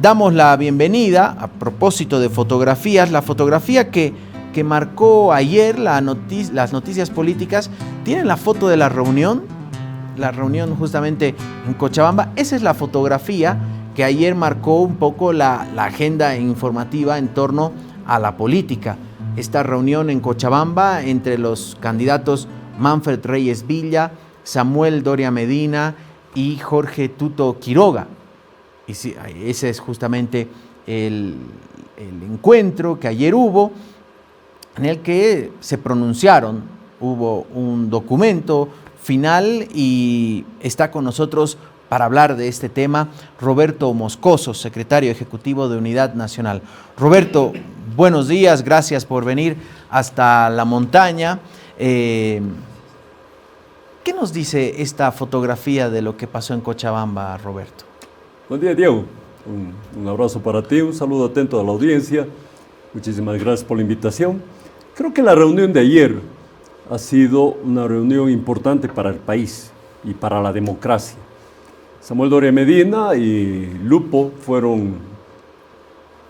Damos la bienvenida, a propósito de fotografías, la fotografía que marcó ayer las noticias políticas. Tienen la foto de la reunión justamente en Cochabamba. Esa es la fotografía que ayer marcó un poco la agenda informativa en torno a la política. Esta reunión en Cochabamba entre los candidatos Manfred Reyes Villa, Samuel Doria Medina y Jorge Tuto Quiroga. Y sí, ese es justamente el encuentro que ayer hubo, en el que se pronunciaron, hubo un documento final y está con nosotros para hablar de este tema Roberto Moscoso, secretario ejecutivo de Unidad Nacional. Roberto, buenos días, gracias por venir hasta la montaña. ¿Qué nos dice esta fotografía de lo que pasó en Cochabamba, Roberto? Buen día, Diego. Un abrazo para ti, un saludo atento a la audiencia. Muchísimas gracias por la invitación. Creo que la reunión de ayer ha sido una reunión importante para el país y para la democracia. Samuel Doria Medina y Lupo fueron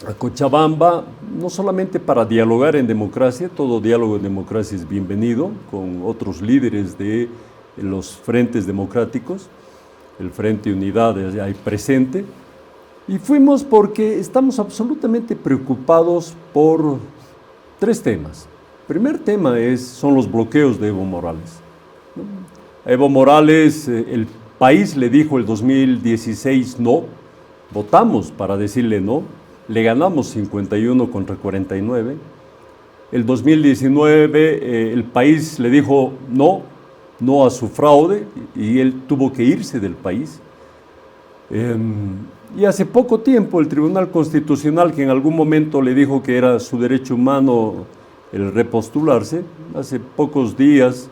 a Cochabamba no solamente para dialogar en democracia, todo diálogo en democracia es bienvenido, con otros líderes de los frentes democráticos, el Frente Unidad ahí presente, y fuimos porque estamos absolutamente preocupados por tres temas. El primer tema son los bloqueos de Evo Morales. A Evo Morales, el país le dijo el 2016 no, votamos para decirle no, le ganamos 51 contra 49. El 2019 el país le dijo no a su fraude y él tuvo que irse del país. Y hace poco tiempo el Tribunal Constitucional, que en algún momento le dijo que era su derecho humano el repostularse, hace pocos días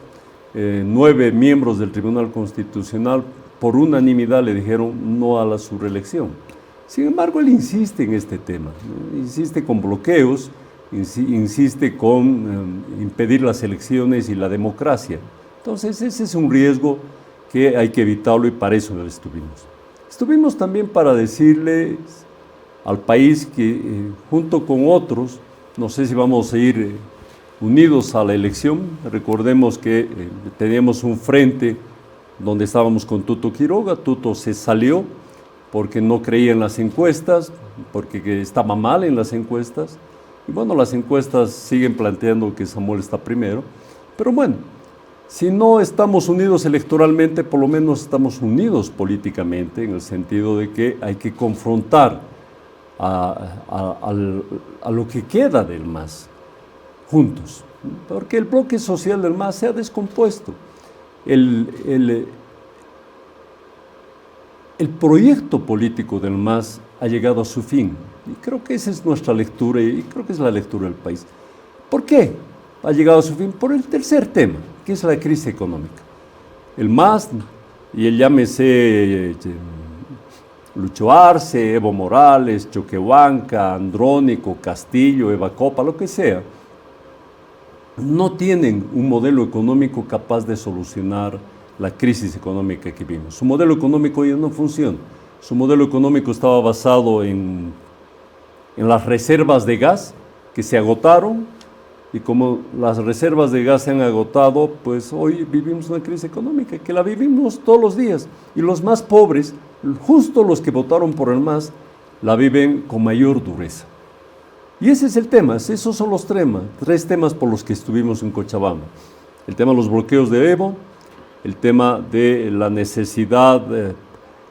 9 miembros del Tribunal Constitucional por unanimidad le dijeron no a su reelección. Sin embargo, él insiste en este tema, ¿no? Insiste con bloqueos, insiste con impedir las elecciones y la democracia. Entonces ese es un riesgo que hay que evitarlo y para eso estuvimos. Estuvimos también para decirle al país que junto con otros, no sé si vamos a ir unidos a la elección, recordemos que teníamos un frente donde estábamos con Tuto Quiroga. Tuto se salió porque no creía en las encuestas, porque estaba mal en las encuestas, y bueno, las encuestas siguen planteando que Samuel está primero, pero bueno, si no estamos unidos electoralmente, por lo menos estamos unidos políticamente, en el sentido de que hay que confrontar a lo que queda del MAS, juntos, porque el bloque social del MAS se ha descompuesto. El proyecto político del MAS ha llegado a su fin, y creo que esa es nuestra lectura, y creo que es la lectura del país. ¿Por qué ha llegado a su fin? Por el tercer tema, que es la crisis económica. El MAS, y el llámese Lucho Arce, Evo Morales, Choquehuanca, Andrónico, Castillo, Eva Copa, lo que sea, no tienen un modelo económico capaz de solucionar la crisis económica que vimos. Su modelo económico ya no funciona. Su modelo económico estaba basado en las reservas de gas que se agotaron, y como las reservas de gas se han agotado, pues hoy vivimos una crisis económica que la vivimos todos los días, y los más pobres, justo los que votaron por el MAS, la viven con mayor dureza. Y ese es el tema, esos son los tres temas por los que estuvimos en Cochabamba. El tema de los bloqueos de Evo, el tema de la necesidad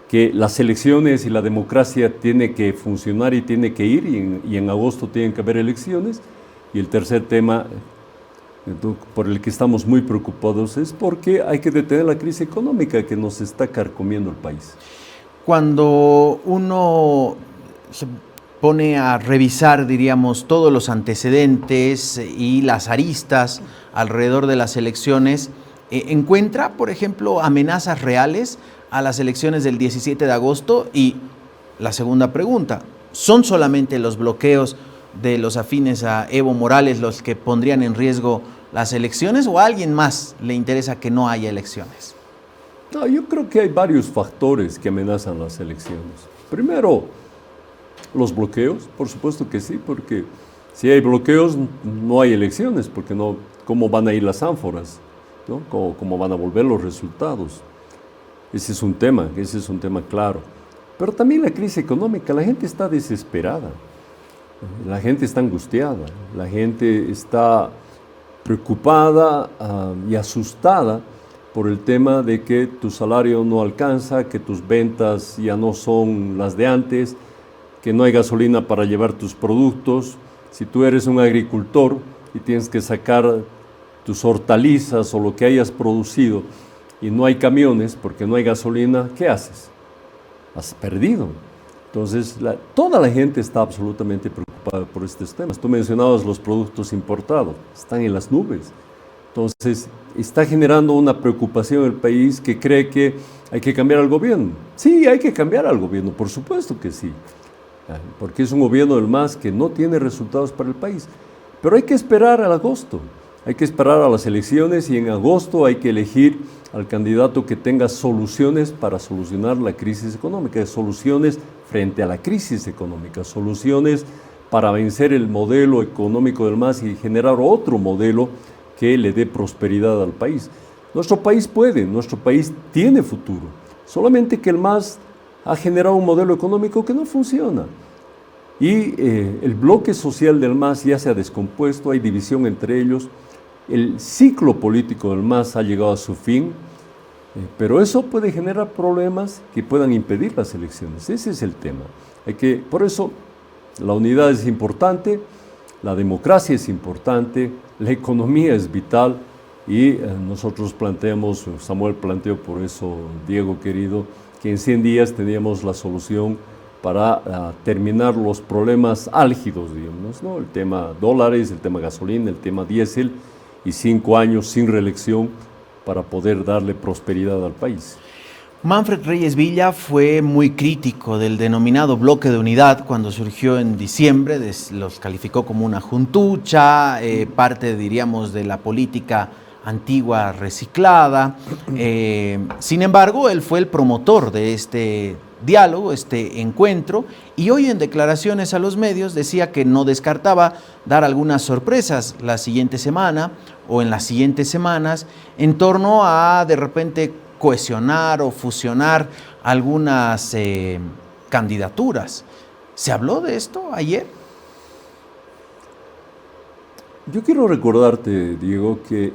que las elecciones y la democracia tiene que funcionar y tiene que ir, y en agosto tienen que haber elecciones. Y el tercer tema por el que estamos muy preocupados es porque hay que detener la crisis económica que nos está carcomiendo el país. Cuando uno se pone a revisar, diríamos, todos los antecedentes y las aristas alrededor de las elecciones, encuentra, por ejemplo, amenazas reales a las elecciones del 17 de agosto. Y la segunda pregunta, ¿son solamente los bloqueos de los afines a Evo Morales los que pondrían en riesgo las elecciones, o a alguien más le interesa que no haya elecciones? No, yo creo que hay varios factores que amenazan las elecciones. Primero, Los bloqueos, por supuesto que sí, porque si hay bloqueos no hay elecciones, porque no, ¿cómo van a ir las ánforas? ¿No? ¿Cómo van a volver los resultados? Ese es un tema claro. Pero también la crisis económica, la gente está desesperada, la gente está angustiada, la gente está preocupada y asustada por el tema de que tu salario no alcanza, que tus ventas ya no son las de antes, que no hay gasolina para llevar tus productos. Si tú eres un agricultor y tienes que sacar tus hortalizas o lo que hayas producido y no hay camiones porque no hay gasolina, ¿qué haces? Has perdido. Entonces, toda la gente está absolutamente preocupada por estos temas. Tú mencionabas los productos importados, están en las nubes. Entonces, está generando una preocupación en el país que cree que hay que cambiar al gobierno. Sí, hay que cambiar al gobierno, por supuesto que sí, porque es un gobierno del MAS que no tiene resultados para el país. Pero hay que esperar al agosto, hay que esperar a las elecciones y en agosto hay que elegir al candidato que tenga soluciones para solucionar la crisis económica, soluciones frente a la crisis económica, soluciones para vencer el modelo económico del MAS y generar otro modelo que le dé prosperidad al país. Nuestro país puede, nuestro país tiene futuro, solamente que el MAS ha generado un modelo económico que no funciona. Y el bloque social del MAS ya se ha descompuesto, hay división entre ellos, el ciclo político del MAS ha llegado a su fin, pero eso puede generar problemas que puedan impedir las elecciones. Ese es el tema. Por eso la unidad es importante, la democracia es importante, la economía es vital y nosotros planteamos, Samuel planteó por eso, Diego querido, que en 100 días teníamos la solución para terminar los problemas álgidos, digamos, ¿no? El tema dólares, el tema gasolina, el tema diésel y 5 años sin reelección para poder darle prosperidad al país. Manfred Reyes Villa fue muy crítico del denominado bloque de unidad cuando surgió en diciembre, los calificó como una juntucha, parte, diríamos, de la política antigua reciclada. Sin embargo, él fue el promotor de este diálogo, este encuentro, y hoy en declaraciones a los medios decía que no descartaba dar algunas sorpresas la siguiente semana o en las siguientes semanas en torno a de repente cohesionar o fusionar algunas candidaturas. ¿Se habló de esto ayer? Yo quiero recordarte, Diego, que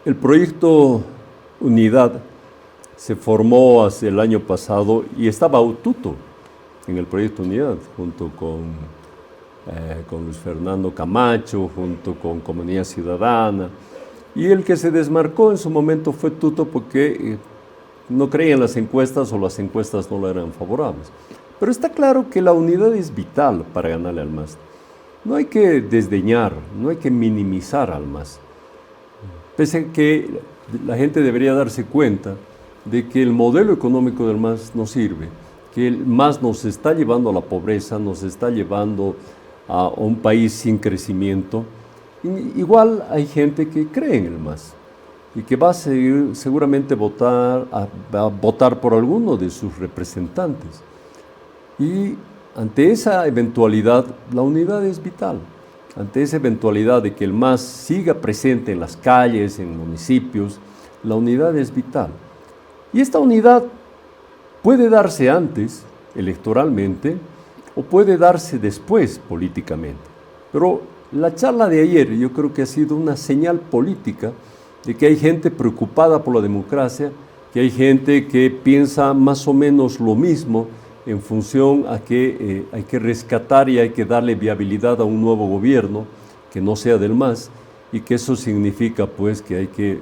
el proyecto Unidad se formó hace el año pasado y estaba Tuto en el proyecto Unidad, junto con Luis Fernando Camacho, junto con Comunidad Ciudadana. Y el que se desmarcó en su momento fue Tuto porque no creía en las encuestas o las encuestas no le eran favorables. Pero está claro que la unidad es vital para ganarle al MAS. No hay que desdeñar, no hay que minimizar al MAS. Pese a que la gente debería darse cuenta de que el modelo económico del MAS no sirve, que el MAS nos está llevando a la pobreza, nos está llevando a un país sin crecimiento. Igual hay gente que cree en el MAS y que va a seguir, seguramente va a votar por alguno de sus representantes. Y ante esa eventualidad, la unidad es vital. Ante esa eventualidad de que el MAS siga presente en las calles, en municipios, la unidad es vital. Y esta unidad puede darse antes, electoralmente, o puede darse después, políticamente. Pero la charla de ayer yo creo que ha sido una señal política de que hay gente preocupada por la democracia, que hay gente que piensa más o menos lo mismo en función a que hay que rescatar y hay que darle viabilidad a un nuevo gobierno que no sea del MAS y que eso significa pues que hay que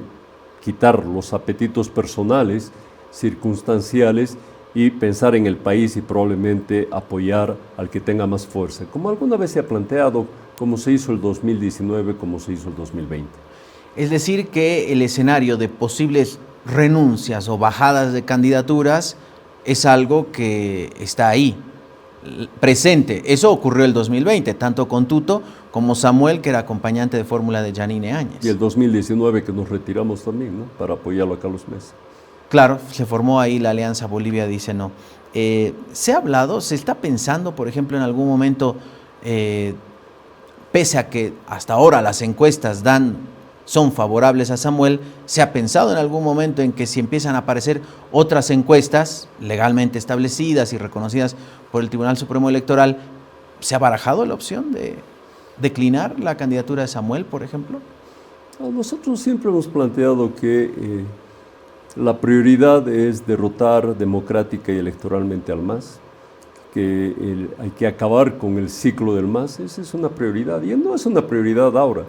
quitar los apetitos personales, circunstanciales y pensar en el país y probablemente apoyar al que tenga más fuerza, como alguna vez se ha planteado, como se hizo el 2019, como se hizo el 2020. Es decir, que el escenario de posibles renuncias o bajadas de candidaturas es algo que está ahí, presente. Eso ocurrió el 2020, tanto con Tuto como Samuel, que era acompañante de fórmula de Yanine Áñez. Y el 2019 que nos retiramos también, ¿no? Para apoyarlo a Carlos Mesa. Claro, se formó ahí la Alianza Bolivia Dice No. ¿Se ha hablado, se está pensando, por ejemplo, en algún momento, pese a que hasta ahora las encuestas son favorables a Samuel, se ha pensado en algún momento en que si empiezan a aparecer otras encuestas legalmente establecidas y reconocidas por el Tribunal Supremo Electoral, ¿se ha barajado la opción de declinar la candidatura de Samuel, por ejemplo? Nosotros siempre hemos planteado que la prioridad es derrotar democrática y electoralmente al MAS, que hay que acabar con el ciclo del MAS. Esa es una prioridad, y no es una prioridad ahora,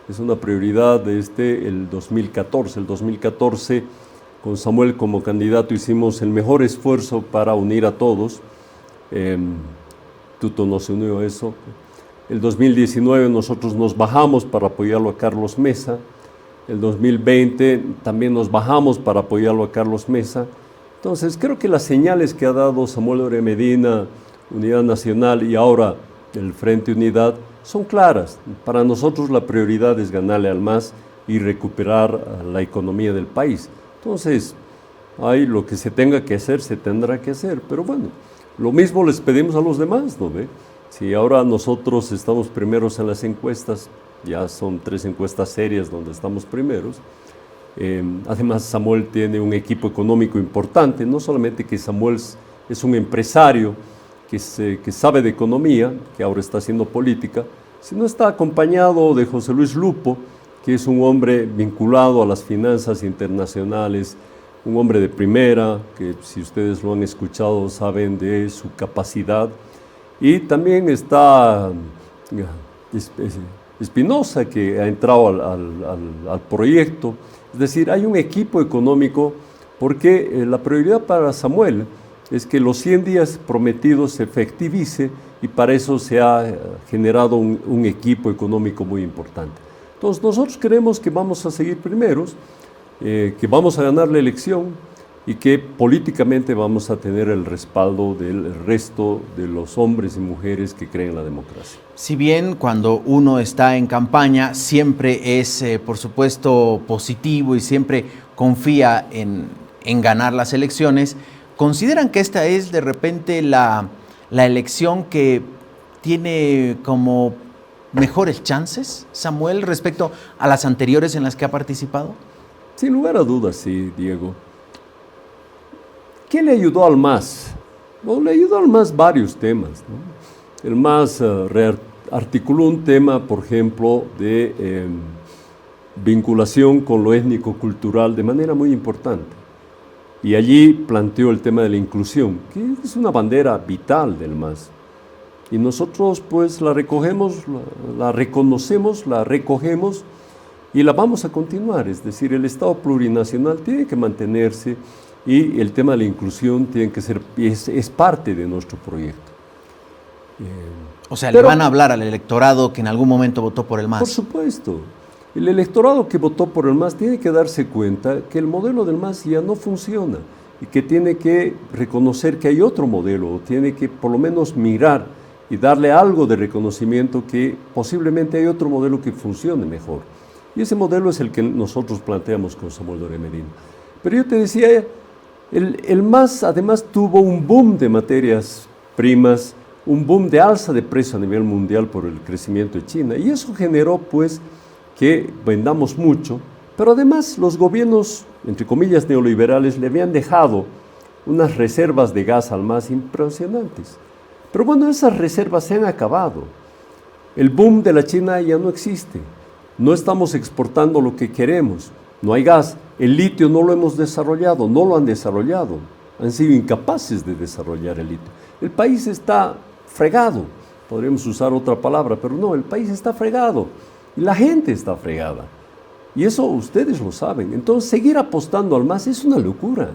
es una prioridad desde el 2014. El 2014, con Samuel como candidato, hicimos el mejor esfuerzo para unir a todos. Tuto no se unió a eso. El 2019 nosotros nos bajamos para apoyarlo a Carlos Mesa. El 2020 también nos bajamos para apoyarlo a Carlos Mesa. Entonces creo que las señales que ha dado Samuel Doria Medina, Unidad Nacional y ahora el Frente Unidad son claras. Para nosotros la prioridad es ganarle al MAS y recuperar la economía del país. Entonces, ahí lo que se tenga que hacer, se tendrá que hacer. Pero bueno, lo mismo les pedimos a los demás, ¿no ve? Si ahora nosotros estamos primeros en las encuestas, ya son 3 encuestas serias donde estamos primeros. Además, Samuel tiene un equipo económico importante, no solamente que Samuel es un empresario que sabe de economía, que ahora está haciendo política, sino está acompañado de José Luis Lupo, que es un hombre vinculado a las finanzas internacionales, un hombre de primera, que si ustedes lo han escuchado saben de su capacidad. Y también está Espinosa, que ha entrado al proyecto. Es decir, hay un equipo económico, porque la prioridad para Samuel es que los 100 días prometidos se efectivice, y para eso se ha generado un equipo económico muy importante. Entonces nosotros creemos que vamos a seguir primeros, que vamos a ganar la elección y que políticamente vamos a tener el respaldo del resto de los hombres y mujeres que creen en la democracia. Si bien cuando uno está en campaña siempre es, por supuesto, positivo y siempre confía en ganar las elecciones, ¿consideran que esta es de repente la elección que tiene como mejores chances, Samuel, respecto a las anteriores en las que ha participado? Sin lugar a dudas, sí, Diego. ¿Qué le ayudó al MAS? Bueno, le ayudó al MAS varios temas, ¿no? El MAS articuló un tema, por ejemplo, de vinculación con lo étnico-cultural de manera muy importante. Y allí planteó el tema de la inclusión, que es una bandera vital del MAS. Y nosotros pues la recogemos, la reconocemos, la recogemos y la vamos a continuar. Es decir, el Estado plurinacional tiene que mantenerse y el tema de la inclusión tiene que ser, es parte de nuestro proyecto. O sea, ¿le van a hablar al electorado que en algún momento votó por el MAS? Por supuesto. El electorado que votó por el MAS tiene que darse cuenta que el modelo del MAS ya no funciona y que tiene que reconocer que hay otro modelo, o tiene que por lo menos mirar y darle algo de reconocimiento que posiblemente hay otro modelo que funcione mejor. Y ese modelo es el que nosotros planteamos con Samuel Doria Medina. Pero yo te decía, el MAS además tuvo un boom de materias primas, un boom de alza de precios a nivel mundial por el crecimiento de China, y eso generó pues que vendamos mucho, pero además los gobiernos, entre comillas, neoliberales le habían dejado unas reservas de gas al MAS impresionantes. Pero bueno, esas reservas se han acabado. El boom de la China ya no existe. No estamos exportando lo que queremos. No hay gas. El litio no lo hemos desarrollado, no lo han desarrollado. Han sido incapaces de desarrollar el litio. El país está fregado. Podríamos usar otra palabra, pero no, el país está fregado. Y la gente está fregada. Y eso ustedes lo saben. Entonces, seguir apostando al MAS es una locura.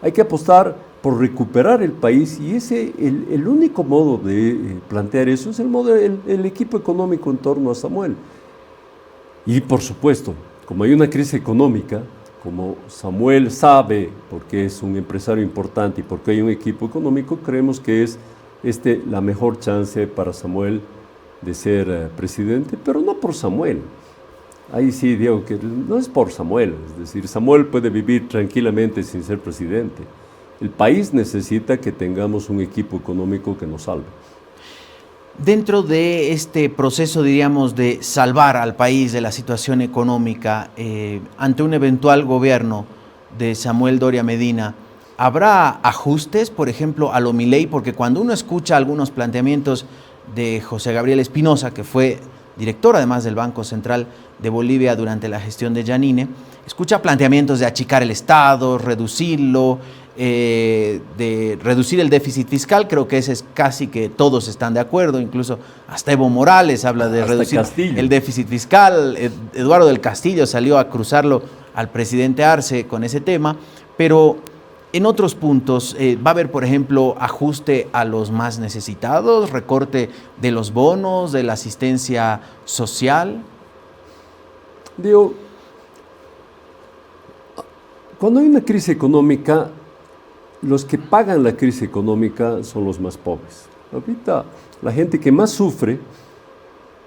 Hay que apostar por recuperar el país, y el único modo de plantear eso es el equipo económico en torno a Samuel. Y por supuesto, como hay una crisis económica, como Samuel sabe, porque es un empresario importante y porque hay un equipo económico, creemos que es la mejor chance para Samuel de ser presidente, pero no por Samuel. Ahí sí digo que no es por Samuel, es decir, Samuel puede vivir tranquilamente sin ser presidente. El país necesita que tengamos un equipo económico que nos salve. Dentro de este proceso, diríamos, de salvar al país de la situación económica, ante un eventual gobierno de Samuel Doria Medina, ¿habrá ajustes, por ejemplo, a lo Milei? Porque cuando uno escucha algunos planteamientos de José Gabriel Espinosa, que fue director además del Banco Central de Bolivia durante la gestión de Yanine, escucha planteamientos de achicar el Estado, reducirlo, de reducir el déficit fiscal. Creo que ese es casi que todos están de acuerdo, incluso hasta Evo Morales habla de reducir el déficit fiscal. Eduardo del Castillo salió a cruzarlo al presidente Arce con ese tema, pero en otros puntos va a haber, por ejemplo, ajuste a los más necesitados, recorte de los bonos, de la asistencia social. Digo, cuando hay una crisis económica, los que pagan la crisis económica son los más pobres. Ahorita la gente que más sufre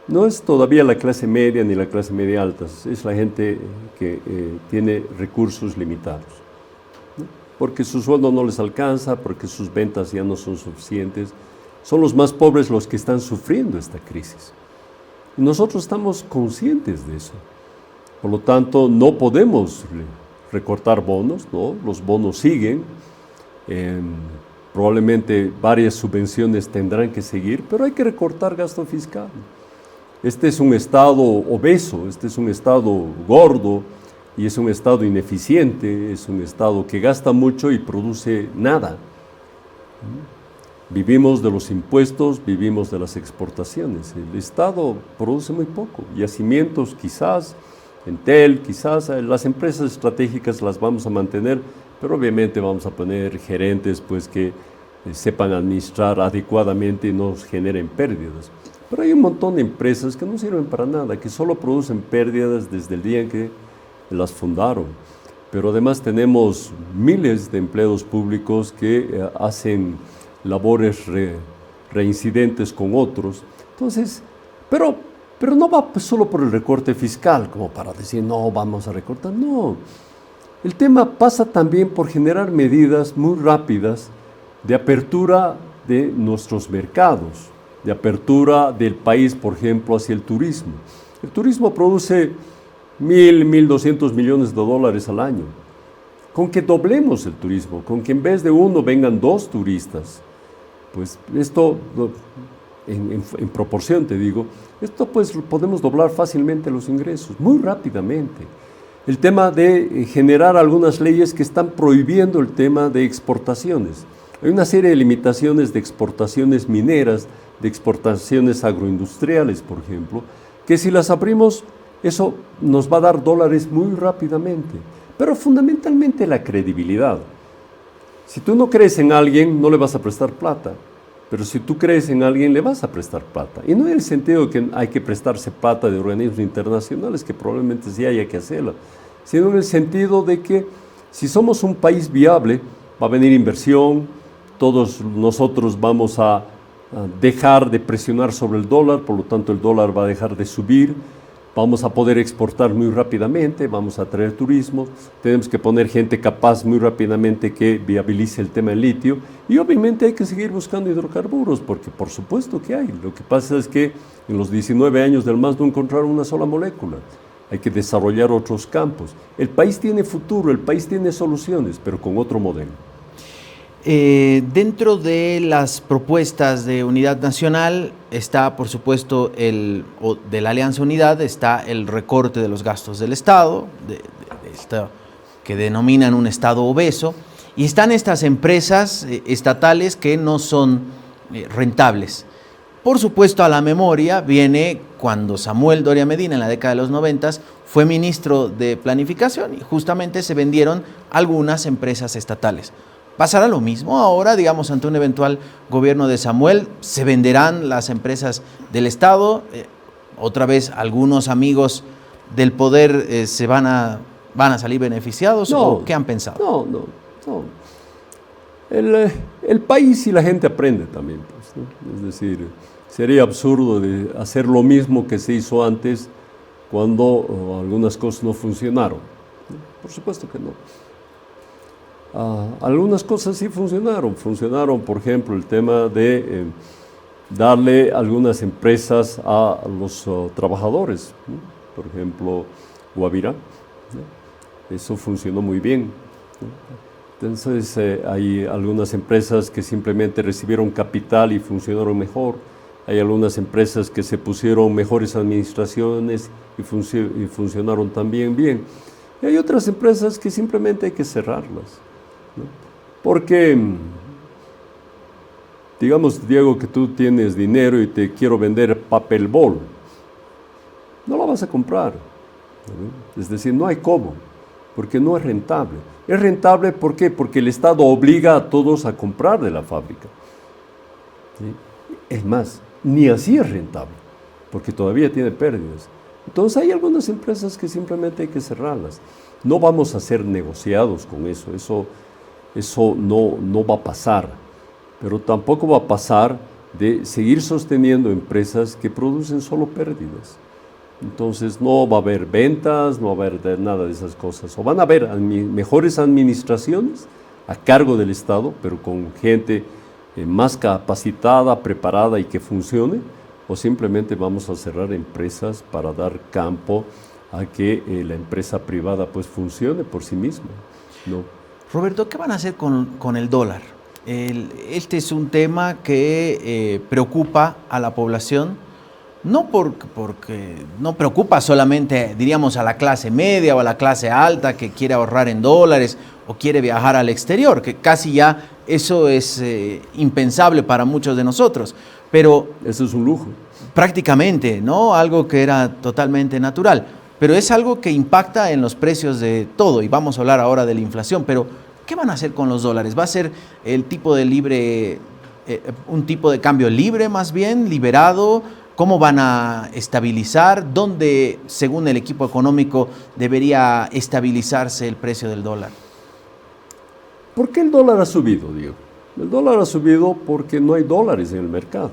no es todavía la clase media ni la clase media alta, es la gente que tiene recursos limitados, ¿no? Porque su sueldo no les alcanza, porque sus ventas ya no son suficientes. Son los más pobres los que están sufriendo esta crisis. Y nosotros estamos conscientes de eso. Por lo tanto, no podemos recortar bonos, ¿no? Los bonos siguen. Probablemente varias subvenciones tendrán que seguir, pero hay que recortar gasto fiscal. Este es un Estado obeso, este es un Estado gordo y es un Estado ineficiente, es un Estado que gasta mucho y produce nada. Vivimos de los impuestos, vivimos de las exportaciones. El Estado produce muy poco. Yacimientos quizás, Entel quizás, las empresas estratégicas las vamos a mantener, pero obviamente vamos a poner gerentes pues, que sepan administrar adecuadamente y no generen pérdidas. Pero hay un montón de empresas que no sirven para nada, que solo producen pérdidas desde el día en que las fundaron. Pero además tenemos miles de empleados públicos que hacen labores reincidentes con otros. Entonces, pero no va solo por el recorte fiscal, como para decir, no, vamos a recortar, no. El tema pasa también por generar medidas muy rápidas de apertura de nuestros mercados, de apertura del país, por ejemplo, hacia el turismo. El turismo produce 1.200 millones de dólares al año. Con que doblemos el turismo, con que en vez de uno vengan 2 turistas, pues esto, en proporción te digo, esto pues podemos doblar fácilmente los ingresos, muy rápidamente. El tema de generar algunas leyes que están prohibiendo el tema de exportaciones. Hay una serie de limitaciones de exportaciones mineras, de exportaciones agroindustriales, por ejemplo, que si las abrimos, eso nos va a dar dólares muy rápidamente. Pero fundamentalmente la credibilidad. Si tú no crees en alguien, no le vas a prestar plata. Pero si tú crees en alguien, le vas a prestar plata. Y no en el sentido de que hay que prestarse plata de organismos internacionales, que probablemente sí haya que hacerla, sino en el sentido de que si somos un país viable, va a venir inversión, todos nosotros vamos a dejar de presionar sobre el dólar, por lo tanto el dólar va a dejar de subir, vamos a poder exportar muy rápidamente, vamos a traer turismo, tenemos que poner gente capaz muy rápidamente que viabilice el tema del litio y obviamente hay que seguir buscando hidrocarburos porque por supuesto que hay. Lo que pasa es que en los 19 años del MAS no encontraron una sola molécula. Hay que desarrollar otros campos. El país tiene futuro, el país tiene soluciones, pero con otro modelo. Dentro de las propuestas de Unidad Nacional está, por supuesto, de la Alianza Unidad, está el recorte de los gastos del Estado, que denominan un Estado obeso, y están estas empresas estatales que no son rentables. Por supuesto, a la memoria viene cuando Samuel Doria Medina, en la década de los 90, fue ministro de Planificación y justamente se vendieron algunas empresas estatales. ¿Pasará lo mismo ahora, digamos, ante un eventual gobierno de Samuel? ¿Se venderán las empresas del Estado? ¿Otra vez algunos amigos del poder se van a salir beneficiados? No, ¿O qué han pensado? No. El país y la gente aprende también, pues, ¿no? Es decir, sería absurdo de hacer lo mismo que se hizo antes cuando algunas cosas no funcionaron. Por supuesto que no. Algunas cosas sí funcionaron. Funcionaron, por ejemplo, el tema de darle algunas empresas a los trabajadores, ¿no? Por ejemplo, Guavirá, ¿no? Eso funcionó muy bien, ¿no? Entonces, hay algunas empresas que simplemente recibieron capital y funcionaron mejor. Hay algunas empresas que se pusieron mejores administraciones y funcionaron también bien. Y hay otras empresas que simplemente hay que cerrarlas, ¿no? Porque, digamos, Diego, que tú tienes dinero y te quiero vender papel bol, no la vas a comprar, ¿no? Es decir, no hay cómo, porque no es rentable. Es rentable, ¿por qué? Porque el Estado obliga a todos a comprar de la fábrica, ¿sí? Es más, ni así es rentable, porque todavía tiene pérdidas. Entonces hay algunas empresas que simplemente hay que cerrarlas. No vamos a ser negociados con eso no va a pasar, pero tampoco va a pasar de seguir sosteniendo empresas que producen solo pérdidas. Entonces no va a haber ventas, no va a haber nada de esas cosas. O van a haber mejores administraciones a cargo del Estado, pero con gente más capacitada, preparada y que funcione, o simplemente vamos a cerrar empresas para dar campo a que la empresa privada pues funcione por sí misma, ¿no? Roberto, ¿qué van a hacer con el dólar? Este es un tema que preocupa a la población, no porque no preocupa solamente, diríamos, a la clase media o a la clase alta que quiere ahorrar en dólares o quiere viajar al exterior, que casi ya eso es impensable para muchos de nosotros, pero eso es un lujo. Prácticamente, ¿no? Algo que era totalmente natural, pero es algo que impacta en los precios de todo, y vamos a hablar ahora de la inflación, pero ¿qué van a hacer con los dólares? ¿Va a ser el tipo de libre, un tipo de cambio libre más bien, liberado? ¿Cómo van a estabilizar? ¿Dónde, según el equipo económico, debería estabilizarse el precio del dólar? ¿Por qué el dólar ha subido, Diego? El dólar ha subido porque no hay dólares en el mercado.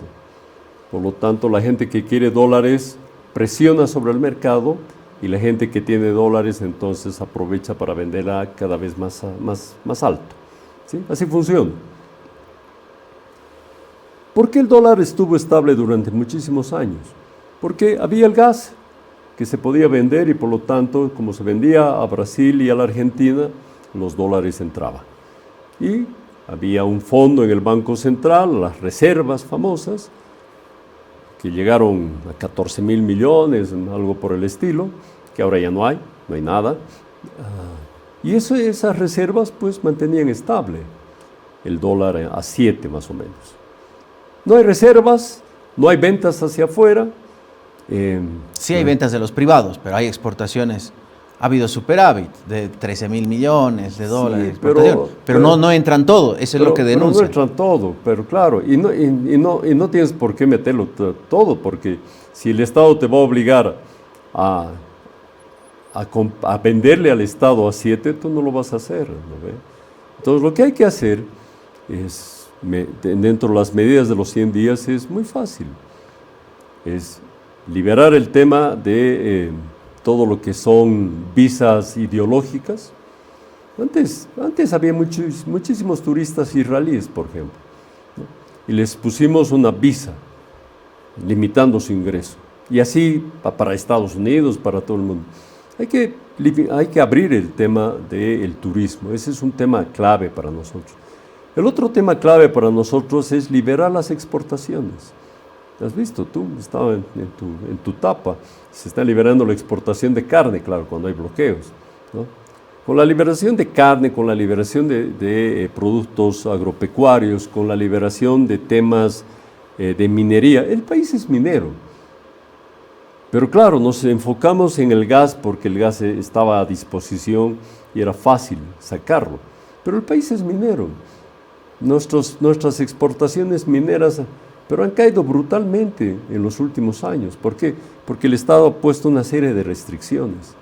Por lo tanto, la gente que quiere dólares presiona sobre el mercado y la gente que tiene dólares entonces aprovecha para venderla cada vez más alto, ¿sí? Así funciona. ¿Por qué el dólar estuvo estable durante muchísimos años? Porque había el gas que se podía vender y por lo tanto, como se vendía a Brasil y a la Argentina, los dólares entraban. Y había un fondo en el Banco Central, las reservas famosas, que llegaron a 14.000 millones, algo por el estilo, que ahora ya no hay nada. Y esas reservas pues mantenían estable el dólar a 7 más o menos. No hay reservas, no hay ventas hacia afuera. Sí hay ventas de los privados, pero hay exportaciones. Ha habido superávit de 13.000 millones de dólares. Sí, pero no entran todo, eso es lo que denuncia. No entran todo, pero claro, y no tienes por qué meterlo todo, porque si el Estado te va a obligar a venderle al Estado a 7, tú no lo vas a hacer, ¿no ve? Entonces lo que hay que hacer es, dentro de las medidas de los 100 días, es muy fácil. Es liberar el tema de todo lo que son visas ideológicas. Antes había muchísimos turistas israelíes, por ejemplo, ¿no? Y les pusimos una visa limitando su ingreso. Y así para Estados Unidos, para todo el mundo. Hay que abrir el tema del turismo. Ese es un tema clave para nosotros. El otro tema clave para nosotros es liberar las exportaciones. ¿Has visto tú? Estaba en tu tapa. Se está liberando la exportación de carne, claro, cuando hay bloqueos, ¿no? Con la liberación de carne, con la liberación de productos agropecuarios, con la liberación de temas de minería, el país es minero. Pero claro, nos enfocamos en el gas porque el gas estaba a disposición y era fácil sacarlo. Pero el país es minero. Nuestras exportaciones mineras pero han caído brutalmente en los últimos años. ¿Por qué? Porque el Estado ha puesto una serie de restricciones.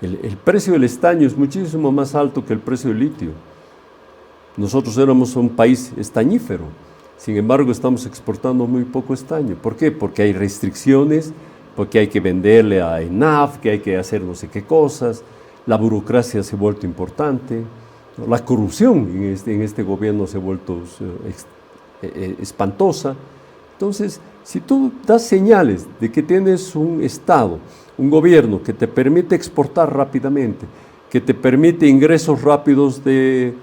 El precio del estaño es muchísimo más alto que el precio del litio. Nosotros éramos un país estañífero, sin embargo estamos exportando muy poco estaño. ¿Por qué? Porque hay restricciones, porque hay que venderle a ENAF, que hay que hacer no sé qué cosas, la burocracia se ha vuelto importante. La corrupción en este gobierno se ha vuelto espantosa. Entonces, si tú das señales de que tienes un Estado, un gobierno que te permite exportar rápidamente, que te permite ingresos rápidos de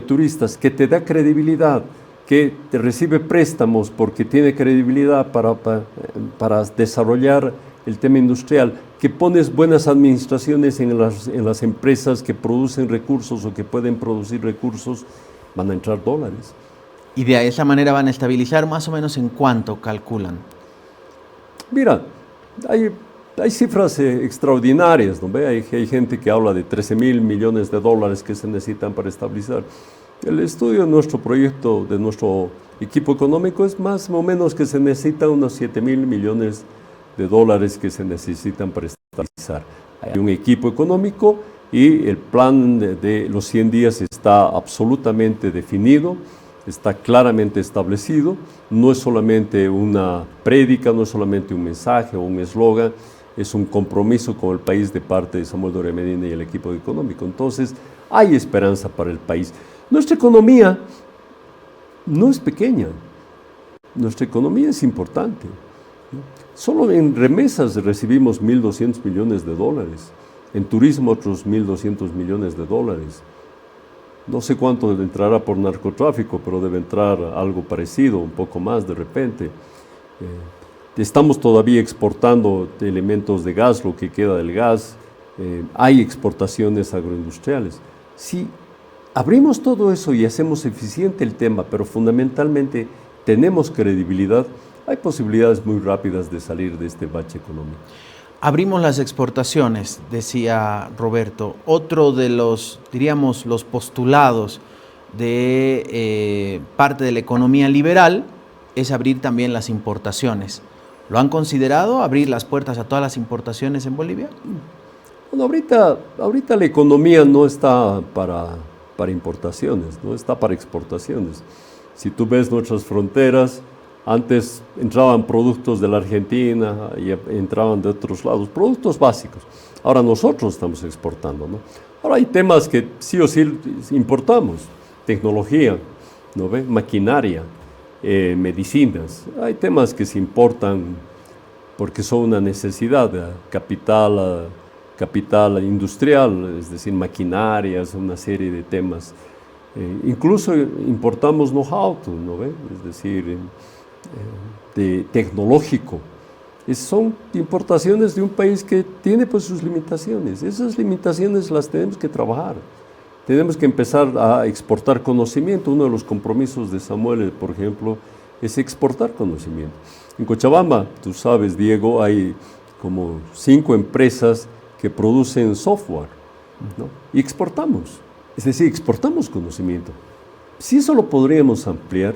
turistas, que te da credibilidad, que te recibe préstamos porque tiene credibilidad para desarrollar el tema industrial, que pones buenas administraciones en las empresas que producen recursos o que pueden producir recursos, van a entrar dólares. Y de esa manera van a estabilizar más o menos en cuánto calculan. Mira, hay cifras extraordinarias, ¿no? Hay gente que habla de 13.000 millones de dólares que se necesitan para estabilizar. El estudio de nuestro proyecto, de nuestro equipo económico, es más o menos que se necesitan unos 7.000 millones de dólares que se necesitan para estabilizar. Hay un equipo económico y el plan de los 100 días está absolutamente definido, está claramente establecido, no es solamente una prédica, no es solamente un mensaje o un eslogan, es un compromiso con el país de parte de Samuel Doria Medina y el equipo económico. Entonces, hay esperanza para el país. Nuestra economía no es pequeña, nuestra economía es importante. Solo en remesas recibimos 1.200 millones de dólares, en turismo otros 1.200 millones de dólares. No sé cuánto entrará por narcotráfico, pero debe entrar algo parecido, un poco más de repente. Estamos todavía exportando elementos de gas, lo que queda del gas. Hay exportaciones agroindustriales. Si abrimos todo eso y hacemos eficiente el tema, pero fundamentalmente tenemos credibilidad, hay posibilidades muy rápidas de salir de este bache económico. Abrimos las exportaciones, decía Roberto. Otro de los, diríamos, los postulados de parte de la economía liberal es abrir también las importaciones. ¿Lo han considerado, abrir las puertas a todas las importaciones en Bolivia? Bueno, ahorita la economía no está para importaciones, no está para exportaciones. Si tú ves nuestras fronteras, antes entraban productos de la Argentina y entraban de otros lados, productos básicos. Ahora nosotros estamos exportando, ¿no? Ahora hay temas que sí o sí importamos, tecnología, ¿no ve? Maquinaria, medicinas. Hay temas que se importan porque son una necesidad, capital industrial, es decir, maquinarias, una serie de temas. Incluso importamos know-how, ¿no ve? Es decir, de tecnológico. Son importaciones de un país que tiene pues sus limitaciones. Esas limitaciones las tenemos que trabajar. Tenemos que empezar a exportar conocimiento. Uno de los compromisos de Samuel, por ejemplo, es exportar conocimiento. En Cochabamba, tú sabes, Diego, hay como 5 empresas que producen software, ¿no? Y exportamos. Es decir, exportamos conocimiento. Si eso lo podríamos ampliar,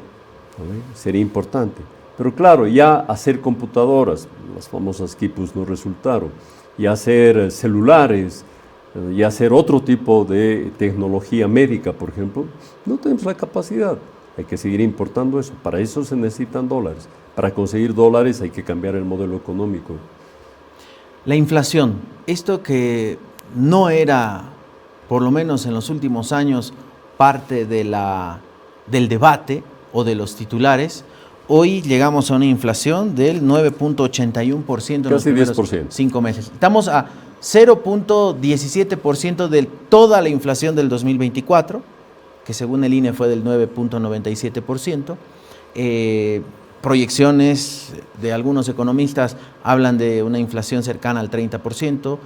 ¿no? Sería importante. Pero claro, ya hacer computadoras, las famosas quipus no resultaron, y hacer celulares, y hacer otro tipo de tecnología médica, por ejemplo, no tenemos la capacidad. Hay que seguir importando eso. Para eso se necesitan dólares. Para conseguir dólares hay que cambiar el modelo económico. La inflación, esto que no era, por lo menos en los últimos años, parte del debate o de los titulares, hoy llegamos a una inflación del 9.81% en los primeros 5 meses. Estamos a 0.17% de toda la inflación del 2024, que según el INE fue del 9.97%. Proyecciones de algunos economistas hablan de una inflación cercana al 30%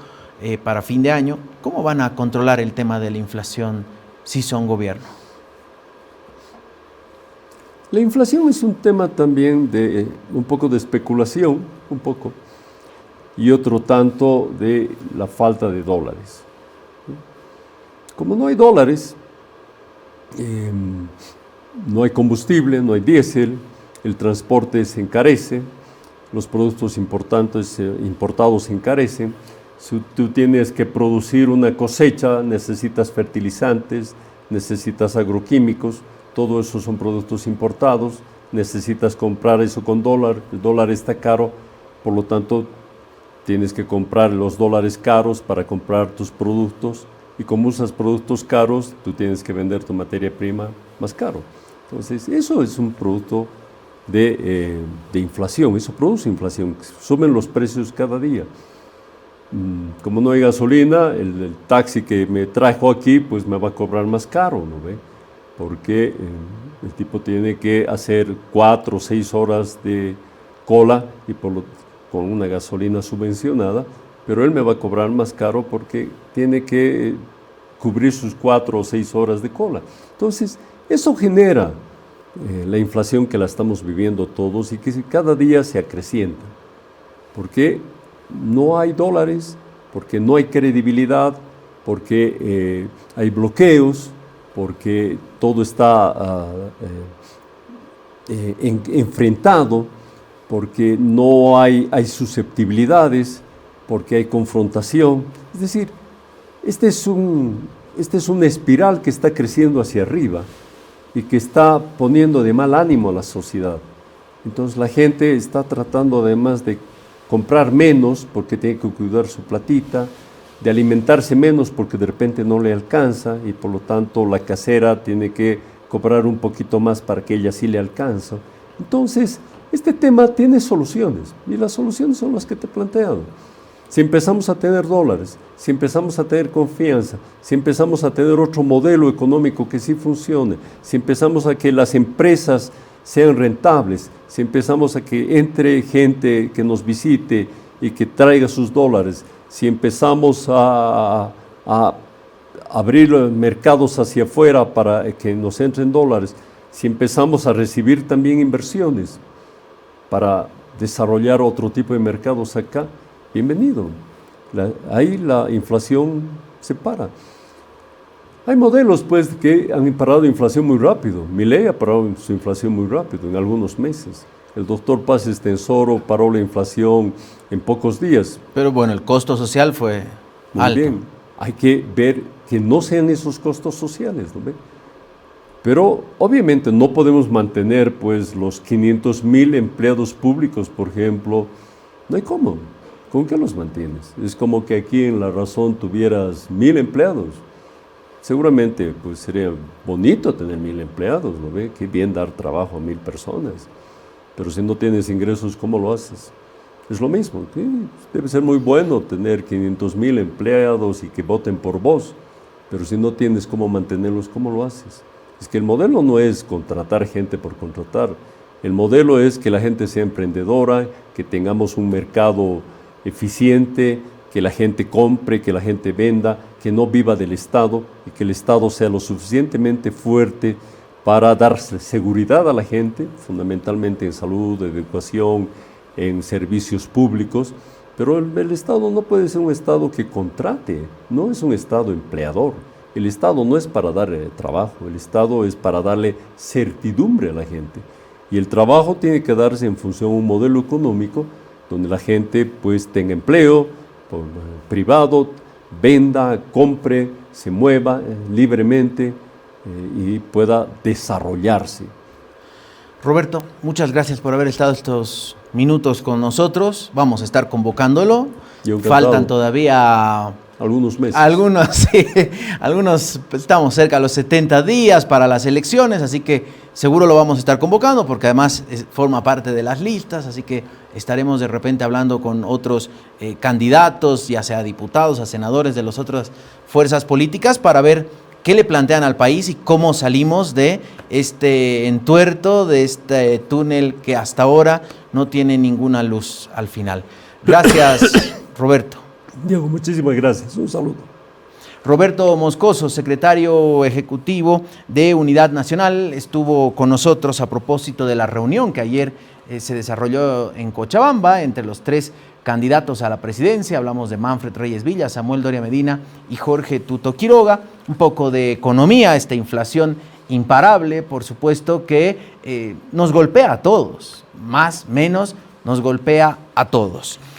para fin de año. ¿Cómo van a controlar el tema de la inflación si son gobierno? La inflación es un tema también de un poco de especulación, un poco, y otro tanto de la falta de dólares. Como no hay dólares, no hay combustible, no hay diésel, el transporte se encarece, los productos importados se encarecen. Si tú tienes que producir una cosecha, necesitas fertilizantes, necesitas agroquímicos, todo eso son productos importados, necesitas comprar eso con dólar, el dólar está caro, por lo tanto tienes que comprar los dólares caros para comprar tus productos y como usas productos caros, tú tienes que vender tu materia prima más caro. Entonces, eso es un producto de inflación, eso produce inflación, suben los precios cada día. Como no hay gasolina, el taxi que me trajo aquí, pues me va a cobrar más caro, ¿no ve? Porque el tipo tiene que hacer 4 o 6 horas de cola y con una gasolina subvencionada, pero él me va a cobrar más caro porque tiene que cubrir sus 4 o 6 horas de cola. Entonces, eso genera la inflación que la estamos viviendo todos y que cada día se acrecienta. Porque no hay dólares, porque no hay credibilidad, porque hay bloqueos, porque todo está enfrentado, porque no hay susceptibilidades, porque hay confrontación. Es decir, este es una espiral que está creciendo hacia arriba y que está poniendo de mal ánimo a la sociedad. Entonces la gente está tratando además de comprar menos porque tiene que cuidar su platita, de alimentarse menos porque de repente no le alcanza y por lo tanto la casera tiene que cobrar un poquito más para que ella sí le alcanza. Entonces, este tema tiene soluciones y las soluciones son las que te he planteado. Si empezamos a tener dólares, si empezamos a tener confianza, si empezamos a tener otro modelo económico que sí funcione, si empezamos a que las empresas sean rentables, si empezamos a que entre gente que nos visite y que traiga sus dólares, si empezamos a abrir mercados hacia afuera para que nos entren dólares, si empezamos a recibir también inversiones para desarrollar otro tipo de mercados acá, bienvenido. Ahí la inflación se para. Hay modelos pues que han parado la inflación muy rápido. Milei ha parado su inflación muy rápido, en algunos meses. El doctor Paz Estenssoro paró la inflación en pocos días. Pero bueno, el costo social fue muy alto. Bien, hay que ver que no sean esos costos sociales, ¿no ve? Pero obviamente no podemos mantener pues los 500,000 empleados públicos, por ejemplo. No hay cómo. ¿Con qué los mantienes? Es como que aquí en La Razón tuvieras 1,000 empleados. Seguramente pues sería bonito tener 1,000 empleados, ¿no ve? Qué bien dar trabajo a 1,000 personas. Pero si no tienes ingresos, ¿cómo lo haces? Es lo mismo. ¿Sí? Debe ser muy bueno tener 500,000 empleados y que voten por vos. Pero si no tienes cómo mantenerlos, ¿cómo lo haces? Es que el modelo no es contratar gente por contratar. El modelo es que la gente sea emprendedora, que tengamos un mercado eficiente, que la gente compre, que la gente venda, que no viva del Estado y que el Estado sea lo suficientemente fuerte para dar seguridad a la gente, fundamentalmente en salud, en educación, en servicios públicos. Pero el Estado no puede ser un Estado que contrate, no es un Estado empleador. El Estado no es para darle trabajo, el Estado es para darle certidumbre a la gente. Y el trabajo tiene que darse en función de un modelo económico donde la gente pues tenga empleo privado, venda, compre, se mueva libremente y pueda desarrollarse. Roberto, muchas gracias por haber estado estos minutos con nosotros. Vamos a estar convocándolo. Faltan todavía algunos meses. Sí, pues, estamos cerca de los 70 días para las elecciones, así que seguro lo vamos a estar convocando porque además forma parte de las listas, así que estaremos de repente hablando con otros candidatos, ya sea diputados, a senadores de las otras fuerzas políticas para ver qué le plantean al país y cómo salimos de este entuerto, de este túnel que hasta ahora no tiene ninguna luz al final. Gracias, Roberto. Diego, muchísimas gracias. Un saludo. Roberto Moscoso, secretario ejecutivo de Unidad Nacional, estuvo con nosotros a propósito de la reunión que ayer se desarrolló en Cochabamba entre los 3 candidatos a la presidencia. Hablamos de Manfred Reyes Villa, Samuel Doria Medina y Jorge Tuto Quiroga. Un poco de economía, esta inflación imparable, por supuesto, que nos golpea a todos, más, menos, nos golpea a todos.